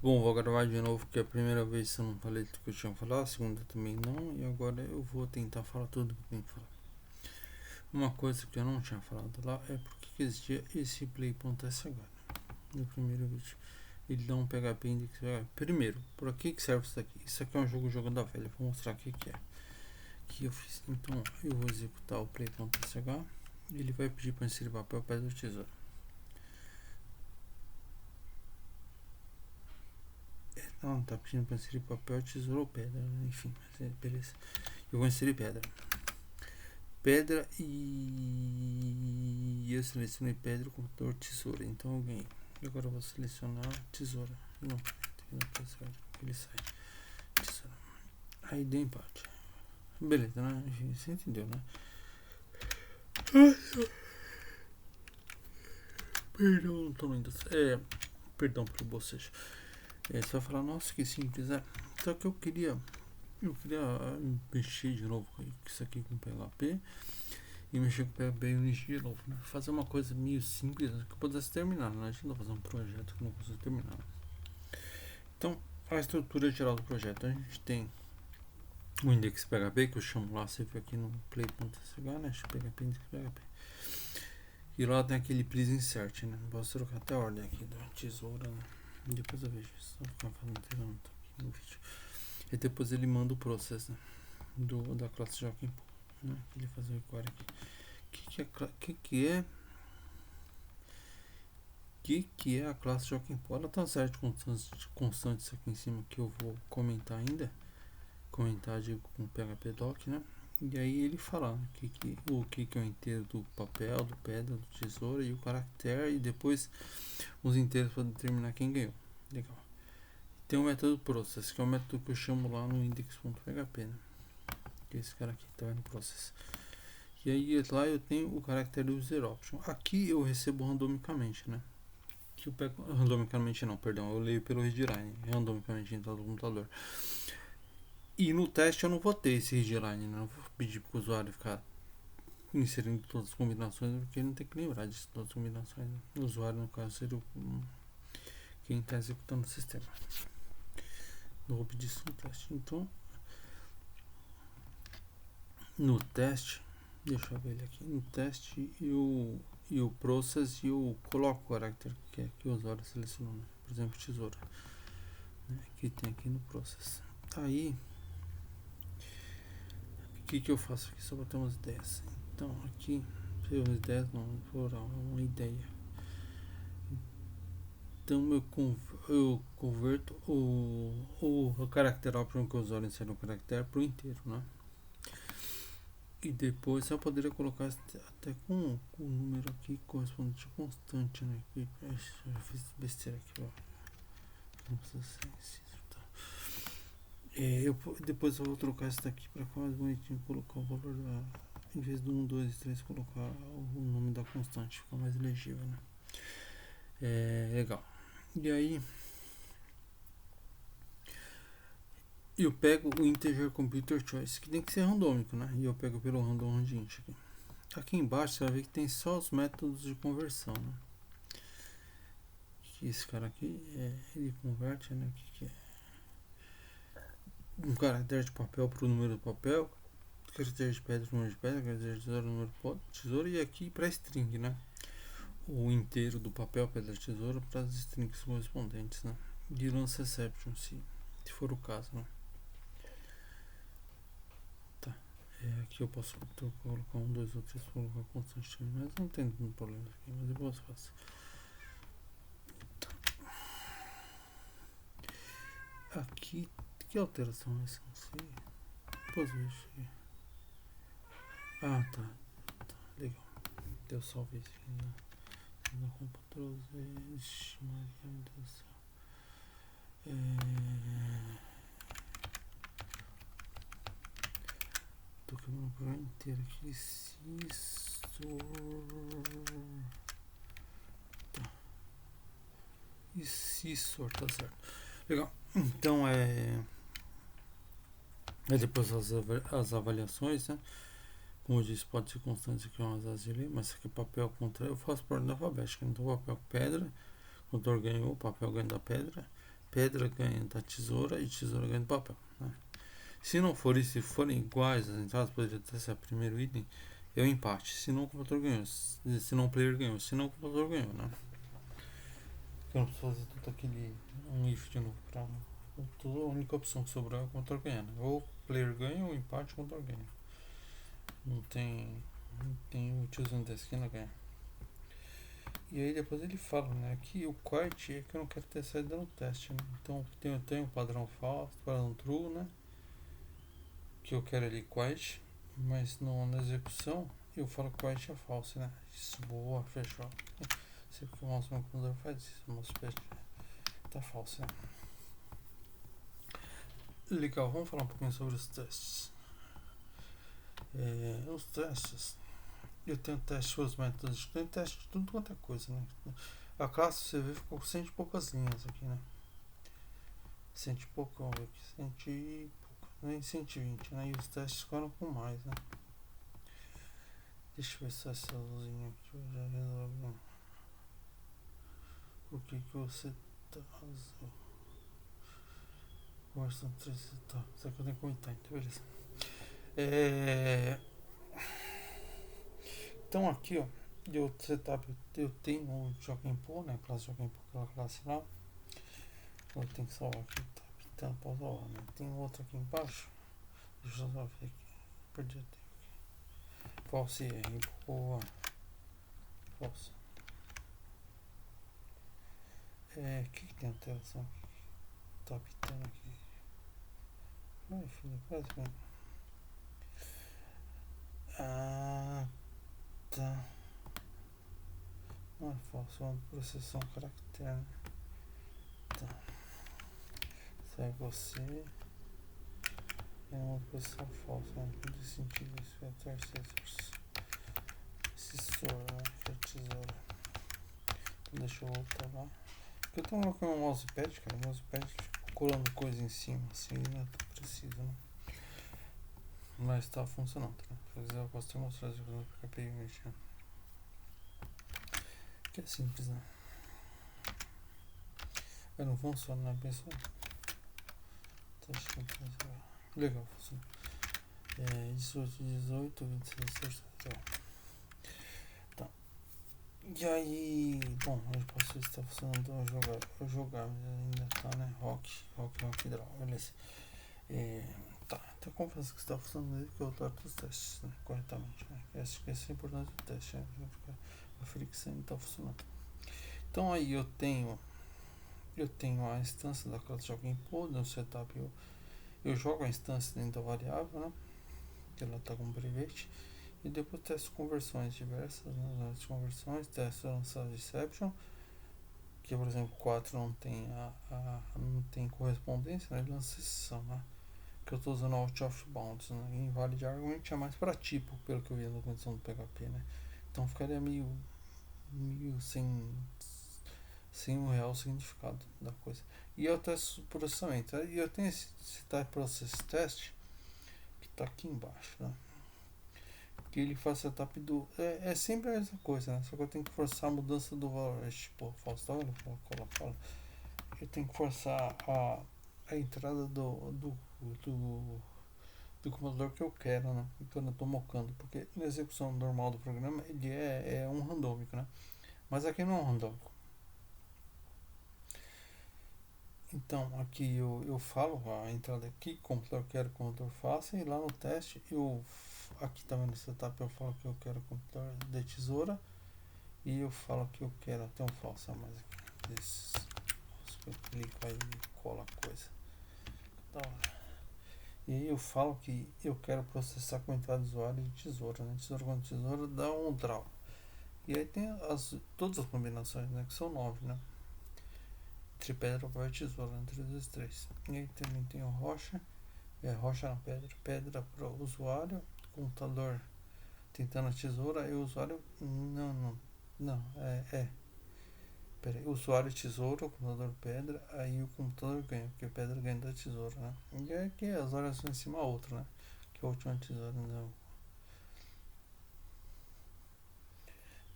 Bom, vou gravar de novo, porque a primeira vez eu não falei tudo que eu tinha falado, a segunda também não, e agora eu vou tentar falar tudo que eu tenho que falar. Uma coisa que eu não tinha falado lá é porque que existia esse play.sh no primeiro vídeo. Ele dá um PHP index. Primeiro, por que serve isso daqui? Isso aqui é um jogo da velha, vou mostrar o que é. Que eu fiz. Então, eu vou executar o play.sh e ele vai pedir para inserir papel, pedra ou tesoura. Não, tá pedindo para inserir papel, tesoura ou pedra, enfim, mas beleza. Eu vou inserir pedra. Pedra e eu selecionei pedra, computador, tesoura. Então eu ganhei. E agora eu vou selecionar tesoura. Não, ele sai. Tesoura. Aí deu empate. Beleza, né? Você entendeu, né? Perdão, não tô lendo. Perdão pelo bocejo. Você vai falar, nossa, que simples, é. Só que eu queria mexer de novo com isso aqui com PHP e mexer com PHP Unity de novo, né? Fazer uma coisa meio simples que eu pudesse terminar, né? A gente não vai fazer um projeto que não consigo terminar. Então, a estrutura geral do projeto, a gente tem o index PHP, que eu chamo lá, você viu aqui no play.sh, né? PHP index PHP. E lá tem aquele please insert, né? Posso trocar até a ordem aqui da tesoura, né? Depois eu vejo isso, vou ficar fazendo aqui no vídeo. E depois ele manda o process, né? Da classe Joaquim, né? Ele faz o require aqui. Que é a classe Joaquim? Ela tá certo constantes aqui em cima que eu vou comentar ainda. Comentar digo com PHP doc, né? E aí ele fala o que é o inteiro do papel, do pedra, do tesoura e o caractere, e depois os inteiros para determinar quem ganhou. Legal. Tem o método process, que é o método que eu chamo lá no index.php, né? Que é esse cara aqui, tá vendo? Process. E aí lá eu tenho o caractere user option. Aqui eu recebo randomicamente, né? Que eu pego randomicamente não, perdão, eu leio pelo readline, randomicamente dentro do computador. E no teste eu não vou ter esse readline, né? Não vou pedir para o usuário ficar inserindo todas as combinações, porque ele não tem que lembrar disso, todas as combinações. Né? O usuário, no caso, seria quem está executando o sistema. Não vou pedir isso no teste. Então, no teste, deixa eu ver ele aqui. No teste e o process, e eu coloco o caráter que o usuário selecionou, né? Por exemplo, tesoura, né? Que tem aqui no process. Aí, o que eu faço aqui? Só para ter umas ideias. Então, aqui, umas ideias não, plural, é uma ideia. Então, eu converto o caractere option que o usuário insere no caractere para o inteiro, né? E depois eu poderia colocar até com o número aqui correspondente a constante, né? Eu fiz besteira aqui, ó. Não precisa ser inciso, tá? Depois eu vou trocar isso daqui para ficar mais bonitinho, colocar o valor da, em vez do 1, 2 e 3, colocar o nome da constante, fica mais legível, né? Legal. E aí eu pego o integer computer choice, que tem que ser randômico, né? E eu pego pelo random int aqui. Aqui embaixo você vai ver que tem só os métodos de conversão, né? Esse cara aqui, ele converte, né? Que é um caractere de papel para o número do papel, caractere de pedra para o número de pedra, caractere de tesoura número de tesoura, e aqui para string, né? O inteiro do papel, pedra, tesoura, para as strings correspondentes, né? De lança exception, se for o caso, né? Tá. Aqui eu posso colocar 1, 2 ou 3, colocar constante, mas não tem problema aqui, mas depois eu faço. Aqui, que alteração é essa? Não sei. Depois eu vejo. Ah, tá. Legal. Eu salvei isso aqui na Ctrl Z. Ixi, Maria, meu Deus do céu. Tô quebrando o programa inteiro aqui. Tá. Scissor, tá certo. Legal. Então depois as avaliações, né? Como eu disse, pode ser constante aqui umas asas, mas isso aqui é papel contra. Eu faço por ordem alfabética. Então papel pedra, o autor ganhou, o papel ganha da pedra. pedra ganha da tesoura e tesoura ganha do papel, né? Se não for isso, se forem iguais as entradas, poderia ter sido o primeiro item, é o empate. Se não, o computador ganhou. Se não, o player ganhou. Se não, o computador ganhou, né? Eu não preciso fazer tudo aquele um if de novo pra toda a única opção que sobrou é o computador ganhar, né? Ou o player ganha ou empate o computador ganha. Não tem o tiozinho da esquina ganha. E aí depois ele fala, né, que o quite é que eu não quero ter saído no teste, né? Então tem um padrão falso, padrão true, né? Que eu quero ali quite, mas na execução eu falo quite é falso, né? Isso, boa, fechou. Sempre que o mouse no computador faz isso, o mousepad tá falso, né? Legal, vamos falar um pouquinho sobre os testes. Os testes, eu tenho teste para os métodos, tem teste de tudo quanto é coisa, né? A classe você vê ficou com 100 e poucas linhas aqui, né? 100 e pouco, vamos ver aqui, 100 e pouco, nem 120, né? E os testes ficaram com mais, né? Deixa eu ver se essa luzinha aqui eu já resolvi. Por que você tá azul? Versão 3, tá. Só que eu tenho que comentar, então beleza. Então aqui, ó, eu tenho o Joaquim Pô, né? A classe Joaquim Pô, aquela classe lá. Eu tenho que salvar aqui, tá? Então, posso salvar, né? Tem outro aqui embaixo. Deixa eu só ver aqui. Perdi a tempo aqui. False R, boa. False. O que tem alteração aqui? Tá pitando aqui. Ai, filho, quase que. Ah, tá. Não é falso, vamos processar um caractere, né? Tá. Se é você. É uma processar falsa, não tem sentido isso. É terceiros. Esse soro, né? Que é a tesoura. Então deixa eu voltar lá. Porque eu tô colocando o mousepad, cara. O mousepad fica colando coisa em cima, assim, não é tão preciso, né? Mas tá funcionando, tá? Eu posso te mostrar isso quando eu ficar mexendo. Que é simples, né? Mas não funciona, né? Pessoal? Legal, funciona. 18, 26, tá. E aí, bom, eu posso ver se tá funcionando eu jogar, mas ainda tá, né? Rock draw, beleza. Tá, então confesso que está funcionando desde que eu trato os testes, né, corretamente, né? Acho que esse é importante do teste, né? A fricção está funcionando. Então aí eu tenho a instância da classe jogo input, no setup eu jogo a instância dentro da variável, né? Que ela está como private. E depois testo conversões diversas, né? As conversões, testo lançado de exception, que por exemplo 4 não tem correspondência, né? Ele lança exceção, né? Que eu estou usando out of bounds, né? Invalid argument é mais para tipo, pelo que eu vi na documentação do PHP, né? Então ficaria meio sem o real significado da coisa. E eu testo o processamento. E eu tenho esse type process test que está aqui embaixo, né? Que ele faz setup do. É sempre a mesma coisa, né? Só que eu tenho que forçar a mudança do valor. Tipo, falso, tá vendo? Fala. Eu tenho que forçar a entrada do computador que eu quero, né? Quando eu estou mocando, porque na execução normal do programa ele é um randômico, né? Mas aqui não é um randômico. Então aqui eu falo a entrada aqui, computador eu quero que o computador faça, e lá no teste aqui também no setup eu falo que eu quero computador de tesoura, e eu falo que eu quero até um falso a mais aqui. Eu clico aí e cola a coisa. Da hora. E aí eu falo que eu quero processar com entrada de usuário de tesoura, né? Tesoura com tesoura dá um draw. E aí tem todas as combinações, né? Que são 9, né? Entre pedra, papel e tesoura, entre os três. E aí também tem o rocha, rocha na pedra, pedra para o usuário, computador tentando a tesoura, e o usuário. Não, Peraí, o usuário tesoura, o computador pedra, aí o computador ganha, porque a pedra ganha da tesoura, né? E aqui as variações em cima a outra, né? Que a última tesoura não.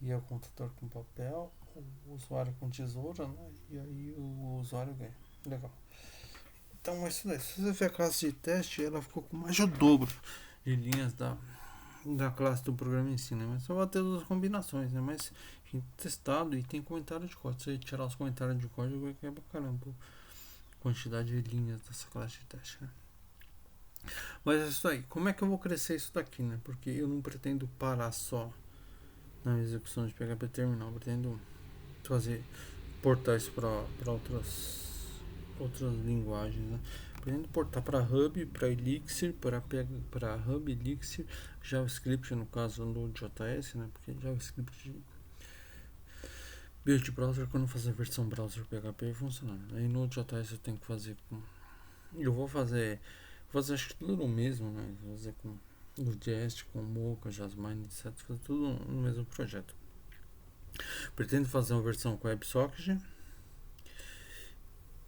E é o computador com papel, o usuário com tesoura, né? E aí o usuário ganha. Legal. Então, mas isso daí, se você ver a classe de teste, ela ficou com mais de o dobro de linhas da classe do programa em si, né? Mas só vai ter duas combinações, né? Mas enfim, testado e tem comentário de código. Se você tirar os comentários de código, vai quebrar caramba a quantidade de linhas dessa classe de teste, né? Mas é isso aí. Como é que eu vou crescer isso daqui, né? Porque eu não pretendo parar só na execução de PHP terminal. Eu pretendo fazer, portar isso para outras linguagens, né? Pretendo portar para Hub, para Elixir, para Hub, Elixir, JavaScript no caso do JS, né? Porque JavaScript build browser, quando fazer a versão browser PHP funciona. Aí no JS eu tenho que fazer com, eu vou fazer acho que tudo no mesmo, né? Vou fazer com o Jest, com o Mocha, Jasmine, etc. Fazer tudo no mesmo projeto. Pretendo fazer uma versão com WebSocket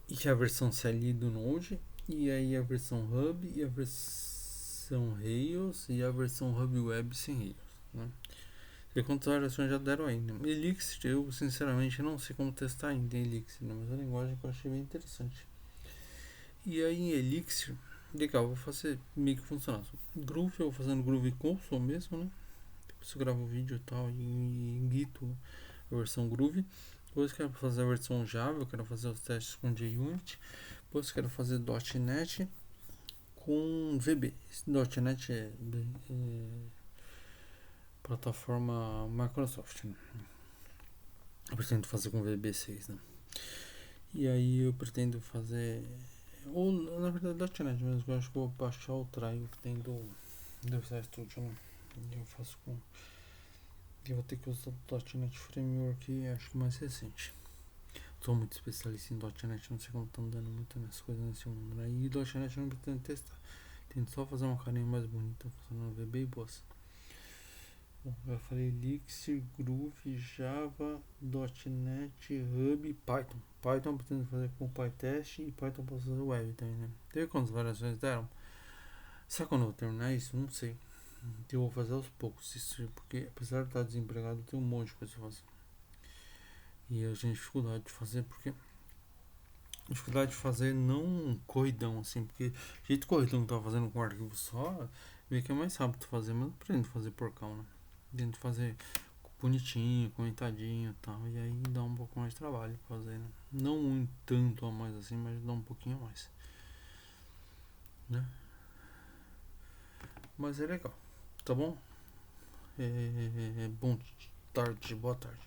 e a versão CLI do Node, e aí a versão Hub e a versão Rails e a versão Hub Web sem Rails, né? E quantas variações já deram aí, né? Elixir, eu sinceramente não sei como testar ainda em Elixir, né? Mas é uma linguagem que eu achei bem interessante. E aí em Elixir, legal, vou fazer meio que funcionar. Groove, eu vou fazendo Groove Console mesmo, né? Depois eu gravo o vídeo e tal, e Gito a versão Groove. Depois quero fazer a versão Java, eu quero fazer os testes com JUnit. Depois quero fazer .NET com VB. .NET é plataforma Microsoft, né? Eu pretendo fazer com VB6, né? E aí eu pretendo fazer, ou na verdade .NET mesmo, eu acho que vou baixar o try que tem do Visual Studio, né? Eu faço com, eu vou ter que usar o .NET Framework, acho que mais recente. Sou muito especialista em .NET, não sei como estão dando muito nessas coisas nesse mundo, né? E .NET eu não pretendo testar, tento só fazer uma carinha mais bonita, funcionando VB e boas. Bom, já falei Elixir, Groove, Java, .NET, Hub, Python. Python eu pretendo fazer com PyTest e Python posso fazer web também, né? Teve quantas variações deram? Sabe quando eu vou terminar isso? Não sei. Eu vou fazer aos poucos isso, porque apesar de estar desempregado, tem um monte de coisa pra fazer. E eu tenho dificuldade de fazer, porque dificuldade de fazer não corridão, assim, porque o jeito corridão que eu tava fazendo com um arquivo só, meio que é mais rápido fazer, mas eu pretendo fazer porcão, né? Tento fazer bonitinho, comentadinho e tal, e aí dá um pouco mais de trabalho fazer, né? Não um tanto a mais assim, mas dá um pouquinho a mais, né? Mas é legal, tá bom? Bom tarde, boa tarde.